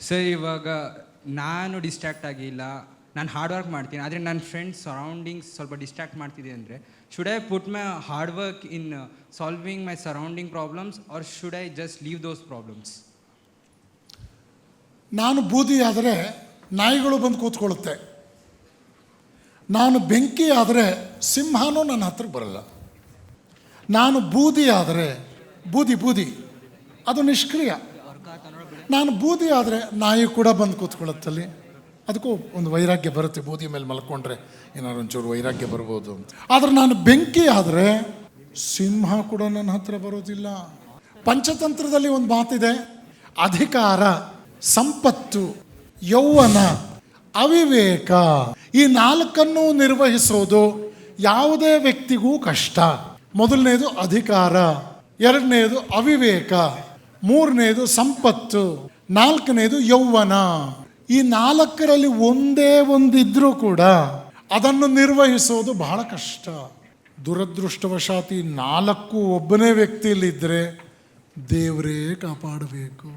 Sir ಇವಾಗ ನಾನು distract ಆಗಿಲ್ಲ, ನಾನು ಹಾರ್ಡ್ ವರ್ಕ್ ಮಾಡ್ತೀನಿ, ಆದರೆ ನನ್ನ ಫ್ರೆಂಡ್ಸ್ ಸರೌಂಡಿಂಗ್ಸ್ ಸ್ವಲ್ಪ ಡಿಸ್ಟ್ರಾಕ್ಟ್ ಮಾಡ್ತಿದೆ ಅಂದರೆ should I put my hard work in solving my surrounding problems R should I just leave those problems? ನಾನು ಬೂದಿ ಆದರೆ ನಾಯಿಗಳು ಬಂದು ಕೂತ್ಕೊಳ್ಳುತ್ತೆ, ನಾನು ಬೆಂಕಿ ಆದರೆ ಸಿಂಹನೂ ನನ್ನ ಹತ್ರಕ್ಕೆ ಬರಲ್ಲ. ನಾನು ಬೂದಿ ಆದರೆ ಬೂದಿ ಅದು ನಿಷ್ಕ್ರಿಯ. ನಾನು ಬೂದಿ ಆದರೆ ನಾಯಿ ಕೂಡ ಬಂದು ಕೂತ್ಕೊಳ್ಳುತ್ತಲ್ಲಿ. ಅದಕ್ಕೂ ಒಂದು ವೈರಾಗ್ಯ ಬರುತ್ತೆ, ಬೂದಿ ಮೇಲೆ ಮಲ್ಕೊಂಡ್ರೆ ಏನಾದ್ರು ಒಂಚೂರು ವೈರಾಗ್ಯ ಬರ್ಬೋದು ಅಂತ. ಆದರೆ ನಾನು ಬೆಂಕಿ ಆದರೆ ಸಿಂಹ ಕೂಡ ನನ್ನ ಹತ್ರ ಬರೋದಿಲ್ಲ. ಪಂಚತಂತ್ರದಲ್ಲಿ ಒಂದು ಮಾತಿದೆ, ಅಧಿಕಾರ, ಸಂಪತ್ತು, ಯೌವನ, ಅವಿವೇಕ, ಈ ನಾಲ್ಕನ್ನು ನಿರ್ವಹಿಸೋದು ಯಾವುದೇ ವ್ಯಕ್ತಿಗೂ ಕಷ್ಟ. ಮೊದಲನೇದು ಅಧಿಕಾರ, ಎರಡನೇದು ಅವಿವೇಕ, ಮೂರನೇದು ಸಂಪತ್ತು, ನಾಲ್ಕನೇದು ಯೌವನ. ಈ ನಾಲ್ಕರಲ್ಲಿ ಒಂದೇ ಒಂದಿದ್ರೂ ಕೂಡ ಅದನ್ನು ನಿರ್ವಹಿಸೋದು ಬಹಳ ಕಷ್ಟ. ದುರದೃಷ್ಟವಶಾತ್ ಈ ನಾಲ್ಕು ಒಬ್ಬನೇ ವ್ಯಕ್ತಿಯಲ್ಲಿದ್ದರೆ ದೇವರೇ ಕಾಪಾಡಬೇಕು.